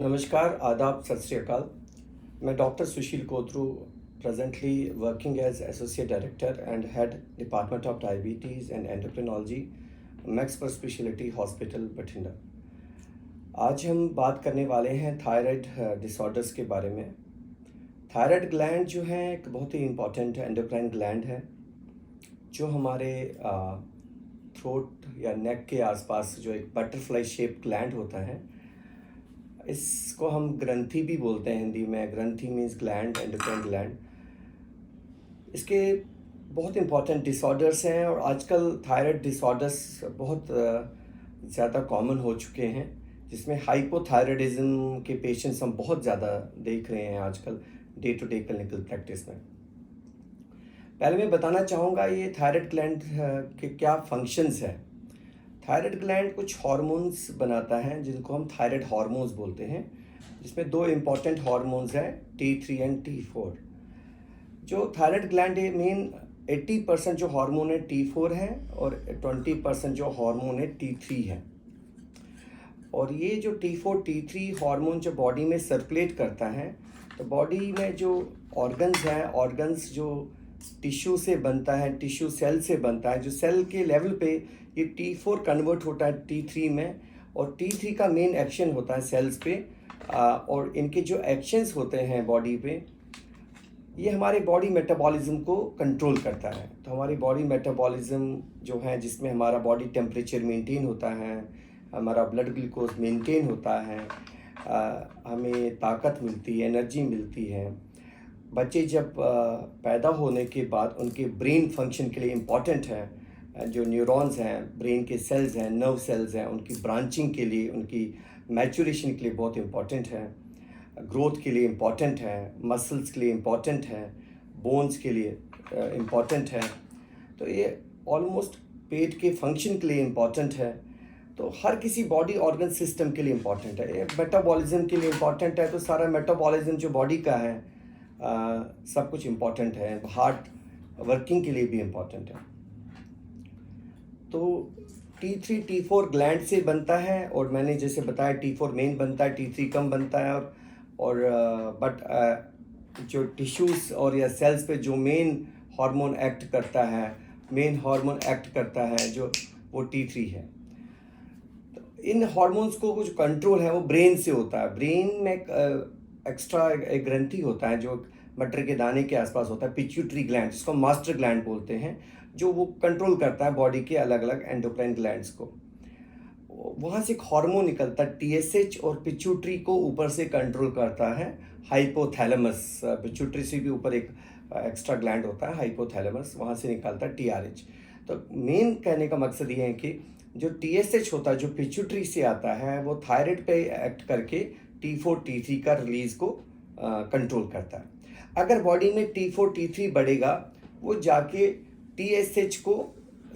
नमस्कार, आदाब, सत श्री अकाल। मैं doctor Sushil कोतरू, presently working as Associate Director and Head Department of Diabetes and Endocrinology, max पर स्पेशलिटी हॉस्पिटल बठिंडा। आज हम बात करने वाले हैं थायराइड डिसऑर्डर्स के बारे में। थायराइड ग्लैंड जो है एक बहुत ही इम्पॉर्टेंट एंडोक्राइन ग्लैंड है जो हमारे थ्रोट या नेक के आसपास जो एक बटरफ्लाई शेप ग्लैंड होता है, इसको हम ग्रंथि भी बोलते हैं हिंदी में। ग्रंथि मीन्स ग्लैंड, एंडोक्राइन ग्लैंड। इसके बहुत इंपॉर्टेंट डिसऑर्डर्स हैं और आजकल थायराइड डिसऑर्डर्स बहुत ज़्यादा कॉमन हो चुके हैं, जिसमें हाइपोथायराइडिज्म के पेशेंट्स हम बहुत ज़्यादा देख रहे हैं आजकल day to day clinical practice में। पहले मैं बताना चाहूँगा ये थायराइड ग्लैंड के क्या फंक्शंस हैं। थायराइड ग्लैंड कुछ हार्मोन्स बनाता है जिनको हम थायराइड हार्मोन्स बोलते हैं, जिसमें दो इम्पॉर्टेंट हार्मोन्स हैं, T3 एंड T4। जो थायराइड ग्लैंड है मेन 80% जो हार्मोन है T4 है और 20% जो हार्मोन है T3 है। और ये जो T4 T3 हार्मोन जो बॉडी में सर्कुलेट करता है, तो बॉडी में जो ऑर्गन्स हैं, ऑर्गन्स जो टिश्यू से बनता है, टिश्यू सेल से बनता है, जो सेल के लेवल पे ये T4 कन्वर्ट होता है T3 में, और T3 का मेन एक्शन होता है सेल्स पे। और इनके जो एक्शंस होते हैं बॉडी पे, ये हमारे बॉडी मेटाबॉलिज्म को कंट्रोल करता है। तो हमारी बॉडी मेटाबॉलिज्म जो है, जिसमें हमारा बॉडी टेम्परेचर मेंटेन होता है, हमारा ब्लड ग्लूकोज मेंटेन होता है, हमें ताकत मिलती है, एनर्जी मिलती है। बच्चे जब पैदा होने के बाद उनके ब्रेन फंक्शन के लिए इम्पॉर्टेंट है, जो न्यूरॉन्स हैं, ब्रेन के सेल्स हैं, नर्व सेल्स हैं, उनकी ब्रांचिंग के लिए, उनकी मैचुरेशन के लिए बहुत इम्पॉर्टेंट है, ग्रोथ के लिए इम्पॉर्टेंट है, मसल्स के लिए इम्पॉर्टेंट है, बोन्स के लिए इम्पॉर्टेंट है। तो ये ऑलमोस्ट पेट के फंक्शन के लिए इम्पॉर्टेंट है। तो हर किसी बॉडी ऑर्गन सिस्टम के लिए इम्पॉर्टेंट है। ये मेटाबॉलिज्म के लिए इम्पॉर्टेंट है, तो सारा मेटाबॉलिज्म जो बॉडी का है सब कुछ इम्पॉर्टेंट है। हार्ट वर्किंग के लिए भी इम्पॉर्टेंट है। तो T3 T4 ग्लैंड से बनता है, और मैंने जैसे बताया T4 मेन बनता है, T3 कम बनता है। बट जो टिश्यूज़ और या सेल्स पे जो मेन हार्मोन एक्ट करता है, जो वो T3 है। तो इन हार्मोन्स को कुछ कंट्रोल है वो ब्रेन से होता है। ब्रेन में एक्स्ट्रा एक ग्रंथि होता है जो मटर के दाने के आसपास होता है, पिट्यूटरी ग्लैंड, जिसको मास्टर ग्लैंड बोलते हैं, जो वो कंट्रोल करता है बॉडी के अलग अलग एंडोक्राइन ग्लैंड्स को। वहाँ से एक हार्मोन निकलता है TSH, और पिट्यूटरी को ऊपर से कंट्रोल करता है हाइपोथैलेमस। पिट्यूटरी से भी ऊपर एक एक्स्ट्रा ग्लैंड होता है हाइपोथैलेमस, वहाँ से निकलता है TRH। तो मेन कहने का मकसद ये है कि जो TSH होता है जो पिट्यूटरी से आता है, वो थायराइड पे एक्ट करके T4 T3 का रिलीज को कंट्रोल करता है। अगर बॉडी में T4 T3 बढ़ेगा, वो जाके TSH को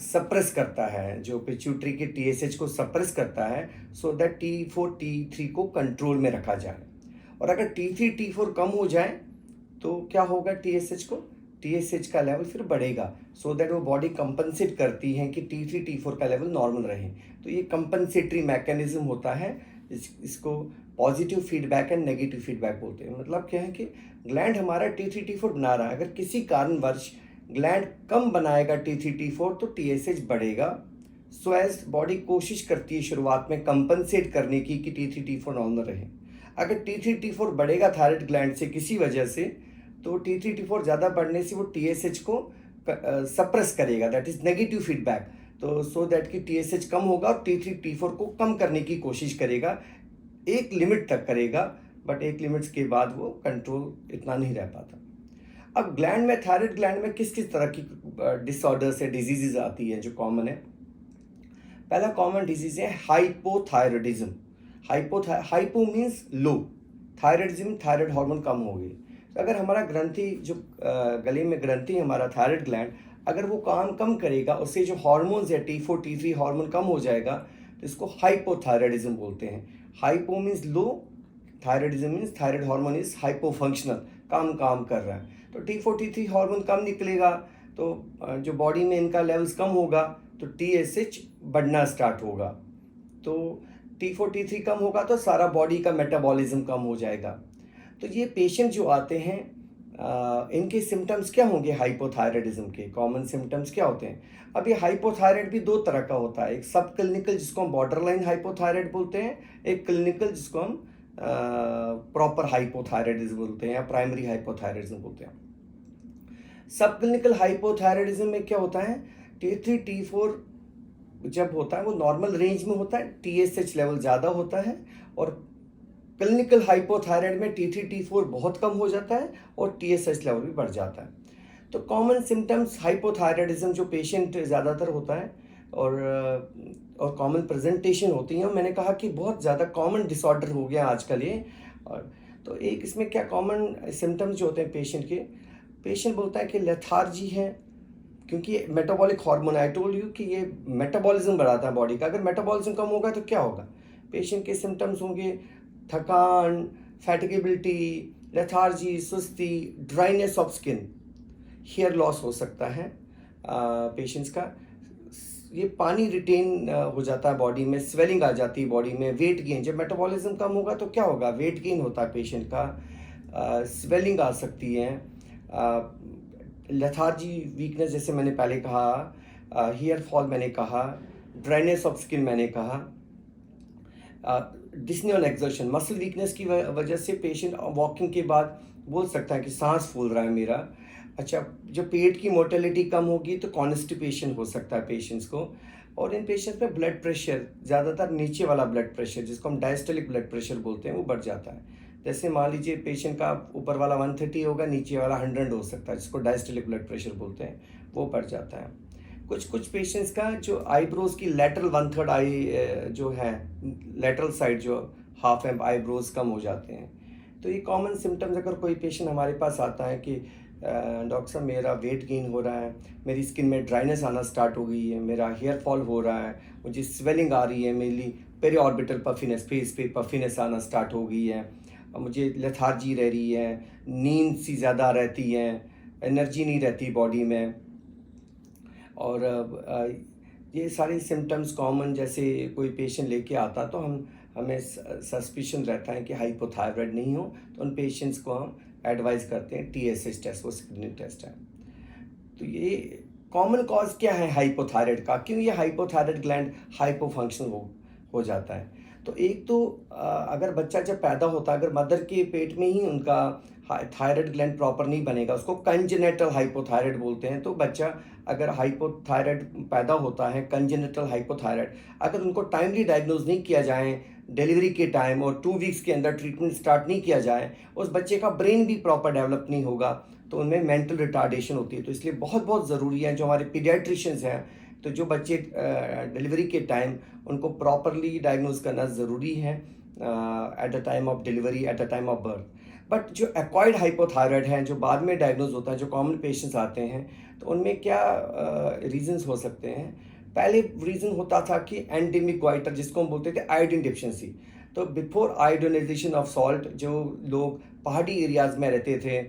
सप्रेस करता है, जो पिट्यूटरी के TSH को सप्रेस करता है, सो दैट T4 T3 को कंट्रोल में रखा जाए। और अगर T3 T4 कम हो जाए तो क्या होगा, TSH का लेवल फिर बढ़ेगा, सो दैट वो बॉडी कंपनसेट करती है कि T3 T4 का लेवल नॉर्मल रहे। तो ये कंपनसेटरी मैकेनिज्म होता है, इसको positive feedback and negative feedback बोलते हैं। मतलब क्या है कि ग्लैंड हमारा T3 T4 बना रहा है, अगर किसी कारणवश ग्लैंड कम बनाएगा T3 T4 तो TSH बढ़ेगा। सो एज बॉडी कोशिश करती है शुरुआत में कंपनसेट करने की कि T3 T4 नॉर्मल रहे। अगर T3 T4 बढ़ेगा थायराइड ग्लैंड से किसी वजह से, तो T3 T4 ज़्यादा बढ़ने से वो TSH को सप्रेस करेगा, दैट इज़ नेगेटिव फीडबैक। तो सो दैट कि TSH कम होगा और T3 T4 को कम करने की कोशिश करेगा, एक लिमिट तक करेगा, बट एक लिमिट्स के बाद वो कंट्रोल इतना नहीं रह पाता। अब ग्लैंड में, थायराइड ग्लैंड में किस किस तरह की डिसऑर्डर्स है, डिजीजेज आती है जो कॉमन है। पहला कॉमन डिजीज है hypothyroidism. Hypo means low, thyroidism thyroid hormone कम हो गई। तो अगर हमारा ग्रंथि जो गले में ग्रंथि है, हमारा थायराइड ग्लैंड, अगर वो काम कम करेगा, उससे जो हार्मोन्स है T4 T3 हार्मोन कम हो जाएगा, तो इसको हाइपोथायराइडिज्म बोलते हैं। Hypo means low, thyroidism means thyroid hormone is hypofunctional, काम कर रहा है। तो T4 T3 हार्मोन कम निकलेगा, तो जो बॉडी में इनका लेवल्स कम होगा, तो TSH बढ़ना स्टार्ट होगा। तो T4 T3 कम होगा तो सारा बॉडी का मेटाबॉलिज्म कम हो जाएगा। तो ये पेशेंट जो आते हैं इनके सिम्टम्स क्या होंगे हाइपोथायराइडिज्म के? कॉमन सिम्टम्स क्या होते हैं? अब ये हाइपोथायराइड भी दो तरह का होता है, एक सब क्लिनिकल जिसको हम बॉर्डरलाइन हाइपोथायराइड बोलते हैं, एक क्लिनिकल जिसको हम प्रॉपर हाइपोथायराइडिज्म बोलते हैं या प्राइमरी हाइपोथायराइडिज्म बोलते हैं। सब क्लिनिकल हाइपोथायराइडिज्म में क्या होता है, T3 T4 जब होता है वो नॉर्मल रेंज में होता है, TSH लेवल ज़्यादा होता है, और क्लिनिकल हाइपोथायराइड में T3 T4 बहुत कम हो जाता है और TSH लेवल भी बढ़ जाता है। तो कॉमन सिम्टम्स हाइपोथायराइडिज्म जो पेशेंट ज़्यादातर होता है और कॉमन प्रेजेंटेशन होती हैं, मैंने कहा कि बहुत ज़्यादा कॉमन डिसऑर्डर हो गया आजकल ये। और तो एक इसमें क्या कॉमन सिम्टम्स जो होते हैं पेशेंट के, पेशेंट बोलता है कि लेथार्जी है, क्योंकि metabolic hormone, I told you कि ये मेटाबॉलिज्म बढ़ाता है बॉडी का, अगर मेटाबॉलिज्म कम होगा तो क्या होगा? पेशेंट के सिम्टम्स होंगे थकान, फैटिगेबिलिटी, लेथार्जी, सुस्ती, dryness of skin, hair loss हो सकता है पेशेंट्स का, ये पानी रिटेन हो जाता है बॉडी में, स्वेलिंग आ जाती है बॉडी में, वेट गेन, जब मेटाबॉलिज्म कम होगा तो क्या होगा? वेट गेन होता है पेशेंट का, स्वेलिंग आ सकती है, लेथार्जी, वीकनेस जैसे मैंने पहले कहा, हेयर फॉल मैंने कहा, ड्राइनेस ऑफ स्किन मैंने कहा, Disney on exertion, muscle weakness की वजह से पेशेंट वॉकिंग के बाद बोल सकता है कि सांस फूल रहा है मेरा। अच्छा, जब पेट की मोटिलिटी कम होगी तो कॉन्स्टिपेशन हो सकता है पेशेंट्स को, और इन पेशेंट्स में ब्लड प्रेशर, ज़्यादातर नीचे वाला ब्लड प्रेशर जिसको हम डायस्टोलिक ब्लड प्रेशर बोलते हैं वो बढ़ जाता है। जैसे मान लीजिए पेशेंट का ऊपर वाला 130 होगा, नीचे वाला 100 हो सकता है, जिसको डायस्टोलिक ब्लड प्रेशर बोलते हैं, वो बढ़ जाता है। कुछ पेशेंट्स का जो आईब्रोज की लेटरल 1/3 आई जो है, लेटरल साइड जो हाफ एम आईब्रोज कम हो जाते हैं। तो ये कॉमन सिम्टम्स, अगर कोई पेशेंट हमारे पास आता है कि डॉक्टर साहब मेरा वेट गेन हो रहा है, मेरी स्किन में ड्राइनेस आना स्टार्ट हो गई है, मेरा हेयर फॉल हो रहा है, मुझे स्वेलिंग आ रही है, मेरी पेरी ऑर्बिटल पफिनेस, फेस पे पफिनेस आना स्टार्ट हो गई है, मुझे लेथार्जी रह रही है, नींद सी ज़्यादा रहती है, एनर्जी नहीं रहती बॉडी में, और ये सारे सिम्टम्स कॉमन, जैसे कोई पेशेंट लेके आता तो हमें सस्पिशन रहता है कि हाइपोथायराइड नहीं हो, तो उन पेशेंट्स को हम एडवाइस करते हैं TSH टेस्ट, वो स्क्रीनिंग टेस्ट है। तो ये कॉमन कॉज क्या है हाइपोथायराइड का, क्यों ये हाइपोथायराइड ग्लैंड हाइपो फंक्शन हो जाता है? तो एक तो अगर बच्चा जब पैदा होता है, अगर मदर के पेट में ही उनका थायराइड ग्लैंड प्रॉपर नहीं बनेगा, उसको कंजेनेटल हाइपोथायराइड बोलते हैं। तो बच्चा अगर हाइपोथायराइड पैदा होता है, कंजेनेटल हाइपोथायराइड, अगर उनको टाइमली डायग्नोज नहीं किया जाए डिलीवरी के टाइम और 2 वीक्स के अंदर ट्रीटमेंट स्टार्ट नहीं किया जाए, उस बच्चे का ब्रेन भी प्रॉपर डेवलप नहीं होगा, तो उनमें मेंटल रिटार्डेशन होती है। तो इसलिए बहुत बहुत ज़रूरी है, जो हमारे पीडियाट्रिशियंस हैं, तो जो बच्चे डिलीवरी के टाइम, उनको प्रॉपरली डायग्नोज करना ज़रूरी है at the time of delivery, at the time of birth. But जो एक्वायर्ड हाइपोथायराइड हैं, जो बाद में डायग्नोज होता है, जो कॉमन पेशेंट्स आते हैं, तो उनमें क्या रीजंस हो सकते हैं? पहले रीज़न होता था कि एंडेमिक गोइटर, जिसको हम बोलते थे आयोडीन डिफिशिएंसी। तो बिफोर आयोडीनाइजेशन ऑफ सॉल्ट, जो लोग पहाड़ी एरियाज़ में रहते थे,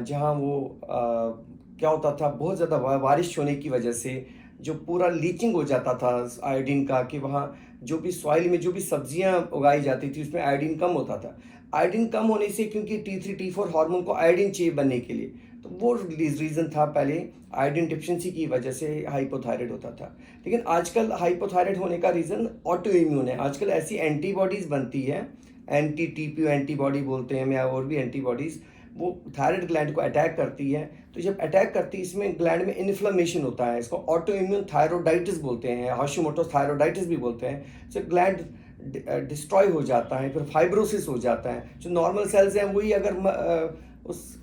जहाँ वो क्या होता था, बहुत ज़्यादा बारिश होने की वजह से जो पूरा लीचिंग हो जाता था आयोडीन का, कि वहाँ जो भी सॉइल में जो भी सब्जियां उगाई जाती थी उसमें आयोडीन कम होता था। आयोडीन कम होने से, क्योंकि T3 T4 हार्मोन को आयोडीन चाहिए बनने के लिए, तो वो रीज़न था पहले, आयोडीन डिफिशिएंसी की वजह से हाइपोथायराइड होता था। लेकिन आजकल हाइपोथायराइड होने का रीज़न ऑटो इम्यून है। आजकल ऐसी एंटीबॉडीज़ बनती है, एंटी TPO एंटीबॉडी बोलते हैं या और भी एंटीबॉडीज़, वो थायराइड ग्लैंड को अटैक करती है। तो जब अटैक करती है, इसमें ग्लैंड में इन्फ्लेमेशन होता है, इसको ऑटो इम्यून थायरोडाइटिस बोलते हैं, हाशिमोटोस थायरोडाइटिस भी बोलते हैं। तो ग्लैंड डिस्ट्रॉय हो जाता है, फिर फाइब्रोसिस हो जाता है, जो नॉर्मल सेल्स हैं वही अगर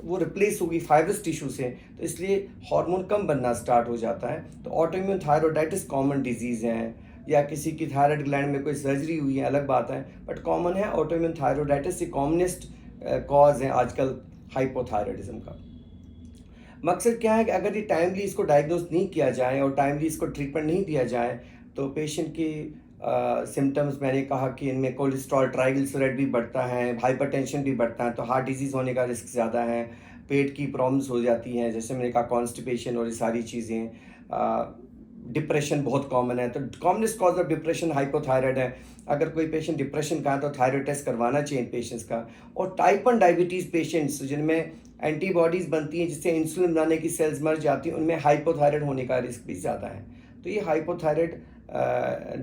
वो रिप्लेस होगी फाइब्रस टिश्यू से, तो इसलिए हार्मोन कम बनना स्टार्ट हो जाता है। तो auto immune thyroiditis common disease हैं, या किसी की थायराइड ग्लैंड में कोई सर्जरी हुई है अलग बात है, बट कॉमन है ऑटो इम्यून थायरोडाइटिस। ये कॉमनेस्ट कॉज है आजकल हाइपोथायराइडिज्म का। मकसद क्या है कि अगर ये टाइमली इसको डायग्नोज नहीं किया जाए और टाइमली इसको ट्रीटमेंट नहीं दिया जाए, तो पेशेंट की सिम्टम्स, मैंने कहा कि इनमें कोलेस्ट्रॉल, ट्राइग्लिसराइड भी बढ़ता है, हाइपरटेंशन भी बढ़ता है, तो हार्ट डिजीज़ होने का रिस्क ज़्यादा है, पेट की प्रॉब्लम्स हो जाती हैं, जैसे मैंने कहा कॉन्स्टिपेशन और ये सारी चीज़ें, डिप्रेशन बहुत कॉमन है, तो commonest cause of depression hypothyroid है। अगर कोई पेशेंट डिप्रेशन का है तो थायराइड टेस्ट करवाना चाहिए इन पेशेंट्स का। और टाइप 1 डायबिटीज़ पेशेंट्स जिनमें एंटीबॉडीज़ बनती हैं जिससे इंसुलिन बनाने की सेल्स मर जाती हैं, उनमें हाइपोथायराइड होने का रिस्क भी ज़्यादा है। तो ये हाइपोथायराइड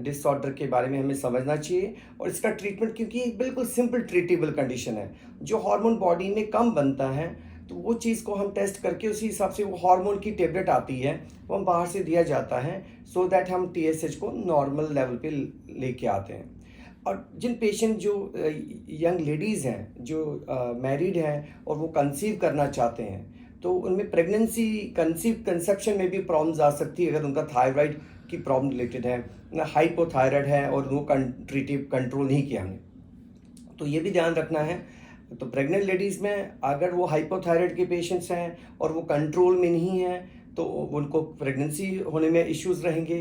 डिसऑर्डर के बारे में हमें समझना चाहिए। और इसका ट्रीटमेंट, क्योंकि एक बिल्कुल सिंपल ट्रीटेबल कंडीशन है, जो हार्मोन बॉडी में कम बनता है तो वो चीज़ को हम टेस्ट करके उसी हिसाब से वो हार्मोन की टेबलेट आती है वो हम बाहर से दिया जाता है, सो दैट हम TSH को नॉर्मल लेवल पे लेके आते हैं। और जिन पेशेंट जो यंग लेडीज़ हैं जो मैरिड हैं और वो कंसीव करना चाहते हैं, तो उनमें प्रेगनेंसी कंसेप्शन में भी प्रॉब्लम्स आ सकती है अगर उनका थायराइड की प्रॉब्लम रिलेटेड है, ना हाइपोथायराइड है और वो कंट्रोल नहीं किया हमने, तो ये भी ध्यान रखना है। तो प्रेग्नेंट लेडीज़ में अगर वो हाइपोथायराइड के पेशेंट्स हैं और वो कंट्रोल में नहीं है तो उनको प्रेगनेंसी होने में इश्यूज रहेंगे।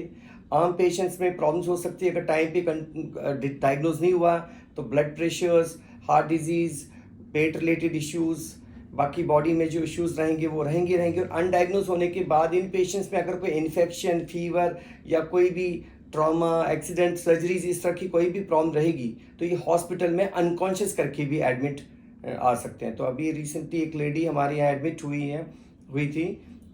आम पेशेंट्स में प्रॉब्लम्स हो सकती है अगर टाइम पे डायग्नोज नहीं हुआ, तो ब्लड प्रेशर्स, हार्ट डिजीज़, पेट रिलेटेड इश्यूज़, बाकी बॉडी में जो इश्यूज रहेंगे वो रहेंगे। और अनडायग्नोज होने के बाद इन पेशेंट्स में अगर कोई इन्फेक्शन, फीवर या कोई भी ट्रॉमा, एक्सीडेंट, सर्जरीज, इस तरह की कोई भी प्रॉब्लम रहेगी तो ये हॉस्पिटल में अनकॉन्शियस करके भी एडमिट आ सकते हैं। तो अभी रिसेंटली एक लेडी हमारे यहाँ एडमिट हुई थी,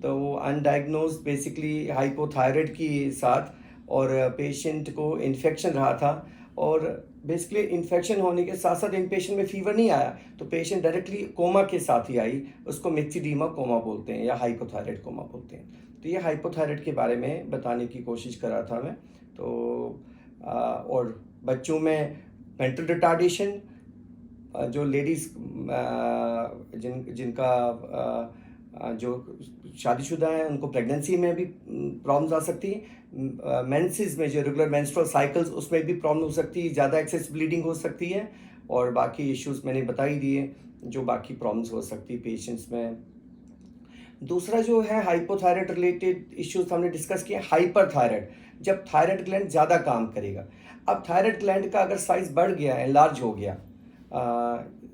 तो वो अनडायग्नोज बेसिकली हाइपोथायराइड के साथ, और पेशेंट को इन्फेक्शन रहा था, और बेसिकली इन्फेक्शन होने के साथ साथ इन पेशेंट में फीवर नहीं आया, तो पेशेंट डायरेक्टली कोमा के साथ ही आई। उसको मिक्सिडीमा कोमा बोलते हैं या हाइपोथायराइड कोमा बोलते हैं। तो ये हाइपोथायराइड के बारे में बताने की कोशिश कर रहा था मैं। तो और बच्चों में मेंटल रिटार्डेशन, जो लेडीज़ जिनका जो शादीशुदा है उनको प्रेगनेंसी में भी प्रॉब्लम्स आ सकती है। मेंसेस में जो रेगुलर मेंस्ट्रुअल साइकिल्स उसमें भी प्रॉब्लम हो सकती है, ज़्यादा एक्सेस ब्लीडिंग हो सकती है, और बाकी इश्यूज मैंने बता ही दिए जो बाकी प्रॉब्लम्स हो सकती है पेशेंट्स में। दूसरा जो है हाइपोथायराइड रिलेटेड इश्यूज हमने डिस्कस किए। हाइपरथायराइड, जब थायराइड ग्लैंड ज़्यादा काम करेगा। अब थायराइड ग्लैंड का अगर साइज बढ़ गया है, लार्ज हो गया,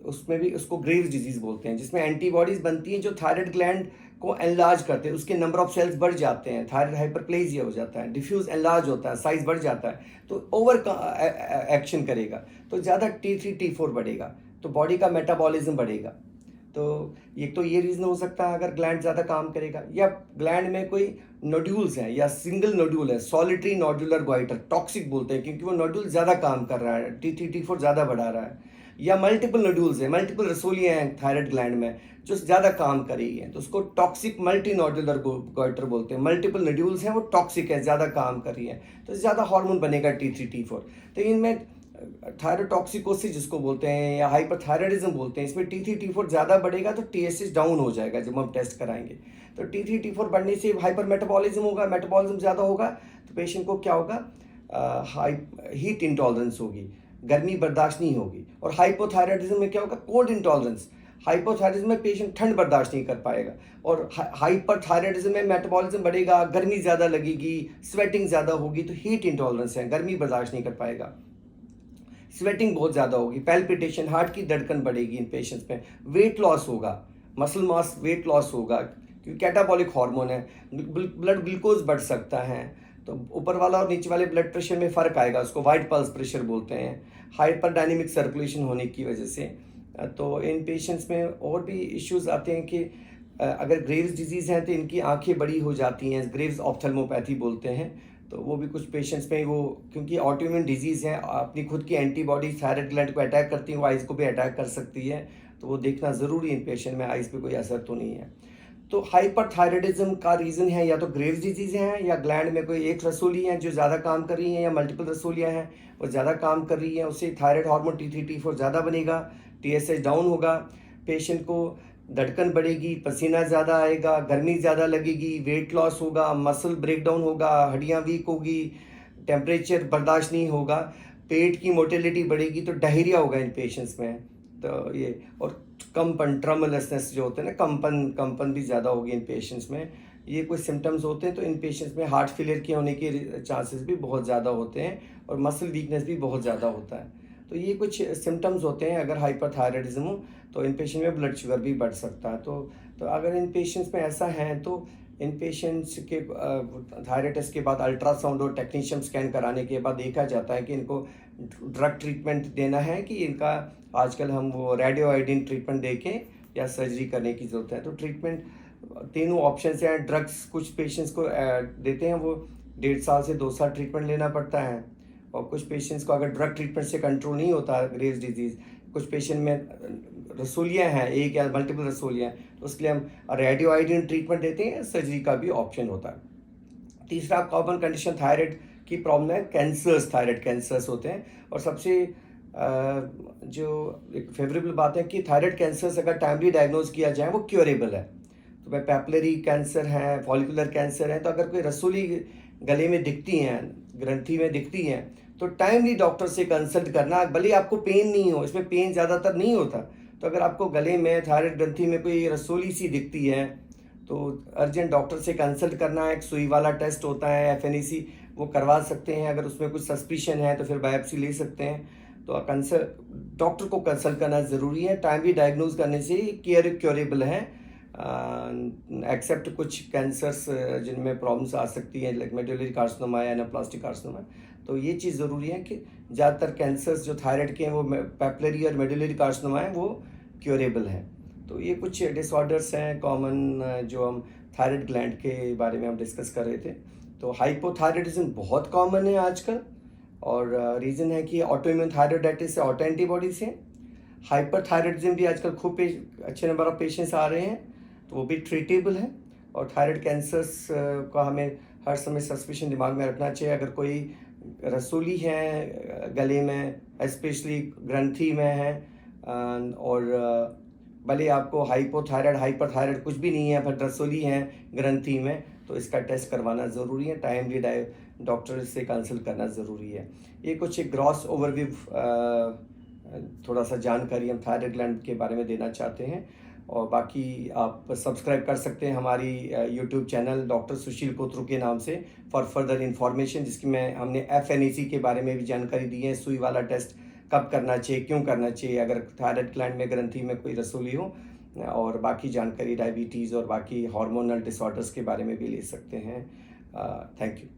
उसमें भी उसको ग्रेव्स डिजीज़ बोलते हैं, जिसमें एंटीबॉडीज़ बनती हैं जो थायराइड ग्लैंड को एनलार्ज करते हैं, उसके नंबर ऑफ सेल्स बढ़ जाते हैं, थायराइड हाइपरप्लेजिया हो जाता है, डिफ्यूज एनलार्ज होता है, साइज बढ़ जाता है, तो ओवर एक्शन करेगा, तो ज़्यादा T3 T4 बढ़ेगा, तो बॉडी का मेटाबॉलिज्म बढ़ेगा। तो एक तो ये रीज़न हो सकता है अगर ग्लैंड ज़्यादा काम करेगा, या ग्लैंड में कोई नोड्यूल्स हैं या सिंगल नोड्यूल है, सॉलिटरी नोड्यूलर गोइटर, टॉक्सिक बोलते हैं क्योंकि वो नोड्यूल ज़्यादा काम कर रहा है, T3 T4 ज़्यादा बढ़ा रहा है। या मल्टीपल नोड्यूल्स हैं, मल्टीपल रसोलियाँ हैं थायराइड ग्लैंड में जो ज़्यादा काम कर रही हैं, तो उसको टॉक्सिक मल्टी नोड्यूलर गोइटर बोलते हैं। मल्टीपल नोड्यूल्स हैं वो टॉक्सिक है, ज़्यादा काम कर रही है, तो ज़्यादा हार्मोन बनेगा T3 T4। तो इनमें थायरोटॉक्सिकोसिस जिसको बोलते हैं या हाइपरथायराइडिज्म बोलते हैं, इसमें T3 T4 ज़्यादा बढ़ेगा तो TSH डाउन हो जाएगा जब हम टेस्ट कराएंगे। तो T3 T4 बढ़ने से हाइपर मेटाबॉलिज्म होगा, मेटाबॉलिज्म ज़्यादा होगा तो पेशेंट को क्या होगा, हीट इंटॉलरेंस होगी, गर्मी बर्दाश्त नहीं होगी। और हाइपोथायराइडिज्म में क्या होगा, कोल्ड इंटॉलरेंस। हाइपोथायराइडिज्म में पेशेंट ठंड बर्दाश्त नहीं कर पाएगा, और हाइपरथायराइडिज्म में मेटाबॉलिज्म बढ़ेगा, गर्मी ज़्यादा लगेगी, स्वेटिंग ज़्यादा होगी, तो हीट इंटॉलरेंस है, गर्मी बर्दाश्त नहीं कर पाएगा, स्वेटिंग बहुत ज़्यादा होगी, पैल्पिटेशन, हार्ट की धड़कन बढ़ेगी इन पेशेंट्स में, वेट लॉस होगा, मसल मास वेट लॉस होगा क्योंकि कैटाबॉलिक हार्मोन है, ब्लड ग्लूकोज बढ़ सकता है, तो ऊपर वाला और नीचे वाले ब्लड प्रेशर में फ़र्क आएगा, उसको वाइट पल्स प्रेशर बोलते हैं, हाइपर डायनेमिक सर्कुलेशन होने की वजह से। तो इन पेशेंट्स में और भी इश्यूज आते हैं कि अगर ग्रेव्स डिजीज़ हैं तो इनकी आंखें बड़ी हो जाती हैं, ग्रेव्स ऑप्थेल्मोपैथी बोलते हैं। तो वो भी कुछ पेशेंट्स में वो क्योंकि ऑटोइम्यून डिजीज़ है, अपनी खुद की एंटीबॉडी थायराइड ग्लैंड को अटैक करती हैं, वो आइज़ को भी अटैक कर सकती है, तो वो देखना ज़रूरी इन पेशेंट में आइज़ पे कोई असर तो नहीं है। तो हाइपरथायराइडिज्म का रीज़न है या तो ग्रेव्स डिजीज़ हैं या ग्लैंड में कोई एक रसोली है जो ज़्यादा काम कर रही हैं, या मल्टीपल रसोलियाँ हैं वो ज़्यादा काम कर रही हैं, उससे थायराइड हार्मोन T3 T4 ज़्यादा बनेगा, TSH डाउन होगा, पेशेंट को धड़कन बढ़ेगी, पसीना ज़्यादा आएगा, गर्मी ज़्यादा लगेगी, वेट लॉस होगा, मसल ब्रेकडाउन होगा, हड्डियाँ वीक होगी, टेम्परेचर बर्दाश्त नहीं होगा, पेट की मोटिलिटी बढ़ेगी, तो डायरिया होगा इन पेशेंट्स में। तो ये और कंपन, ट्रमलसनेस जो होते हैं ना, कंपन भी ज़्यादा होगी इन पेशेंट्स में। ये कुछ सिम्टम्स होते हैं, तो इन पेशेंट्स में हार्ट फेलियर के होने के चांसेस भी बहुत ज़्यादा होते हैं, और मसल वीकनेस भी बहुत ज़्यादा होता है। तो ये कुछ सिम्टम्स होते हैं अगर हाइपरथायराइडिज्म हो, तो इन पेशेंट में ब्लड शुगर भी बढ़ सकता है। तो अगर इन पेशेंट्स में ऐसा है तो इन पेशेंट्स के थायराइड टेस्ट के बाद अल्ट्रासाउंड और टेक्नीशियन स्कैन कराने के बाद देखा जाता है कि इनको ड्रग ट्रीटमेंट देना है कि इनका आजकल हम वो रेडियो आयोडीन ट्रीटमेंट देखें या सर्जरी करने की ज़रूरत है। तो ट्रीटमेंट तीनों ऑप्शन हैं। ड्रग्स कुछ पेशेंट्स को देते हैं, वो 1.5 साल से 2 साल ट्रीटमेंट लेना पड़ता है। और कुछ पेशेंट्स को अगर ड्रग ट्रीटमेंट से कंट्रोल नहीं होता ग्रेव्स डिजीज़, कुछ पेशेंट में रसोलियाँ हैं, एक या मल्टीपल रसोलियाँ, तो उसके लिए हम रेडियो आयोडीन ट्रीटमेंट देते हैं, सर्जरी का भी ऑप्शन होता है। तीसरा कॉमन कंडीशन थायराइड की प्रॉब्लम है कैंसर्स, थायराइड कैंसर्स होते हैं। और सबसे जो एक फेवरेबल बात है कि थायराइड कैंसर्स अगर टाइमली डायग्नोज किया जाए वो क्योरेबल है। तो भाई पैपिलरी कैंसर है, फॉलिकुलर कैंसर है, तो अगर कोई रसोली गले में दिखती हैं, ग्रंथि में दिखती हैं, तो टाइमली डॉक्टर से कंसल्ट करना। भले आपको पेन नहीं हो, इसमें पेन ज़्यादातर नहीं होता, तो अगर आपको गले में थायराइड ग्रंथि में कोई रसोली सी दिखती है तो अर्जेंट डॉक्टर से कंसल्ट करना। एक सुई वाला टेस्ट होता है FNAC, वो करवा सकते हैं। अगर उसमें कुछ सस्पिशन है तो फिर बायोप्सी ले सकते हैं। तो डॉक्टर को कंसल्ट करना ज़रूरी है। टाइमली डायग्नोज करने से क्योरेबल है, एक्सेप्ट कुछ कैंसर्स जिनमें प्रॉब्लम्स आ सकती हैं, लाइक मेडुलरी कार्सिनोमा या एनाप्लास्टिक कार्सिनोमा। तो ये चीज़ ज़रूरी है कि ज़्यादातर कैंसर्स जो थायराइड के हैं वो पैपिलरी और मेडुलरी कार्सिनोमा है, वो क्योरेबल हैं। तो ये कुछ डिसऑर्डर्स हैं कॉमन जो हम थायराइड ग्लैंड के बारे में हम डिस्कस कर रहे थे। तो हाइपोथायराइडिज्म बहुत कॉमन है आजकल, और रीज़न है कि ऑटोइम्यून थायराइडाइटिस से ऑटो एंटीबॉडी से। हाइपरथायराइडिज्म भी आजकल खूब अच्छे नंबर ऑफ पेशेंट्स आ रहे हैं, तो वो भी ट्रीटेबल है। और थायराइड कैंसर्स का हमें हर समय सस्पिशन दिमाग में रखना चाहिए। अगर कोई रसोली है गले में, स्पेशली ग्रंथि में है, और भले आपको हाइपोथायराइड हाइपरथायराइड कुछ भी नहीं है, बट रसोली है ग्रंथि में, तो इसका टेस्ट करवाना ज़रूरी है। टाइमली डॉक्टर से कंसल्ट करना ज़रूरी है। ये कुछ एक ग्रॉस ओवरव्यू थोड़ा सा जानकारी हम थायराइड ग्लैंड के बारे में देना चाहते हैं। और बाकी आप सब्सक्राइब कर सकते हैं हमारी यूट्यूब चैनल डॉक्टर सुशील कोथरू के नाम से फॉर फर्दर इन्फॉर्मेशन, जिसकी हमने FNAC के बारे में भी जानकारी दी है। सुई वाला टेस्ट कब करना चाहिए, क्यों करना चाहिए अगर थायराइड ग्लैंड में ग्रंथि में कोई रसोली हो, और बाकी जानकारी डायबिटीज़ और बाकी हार्मोनल डिसऑर्डर्स के बारे में भी ले सकते हैं। Thank you.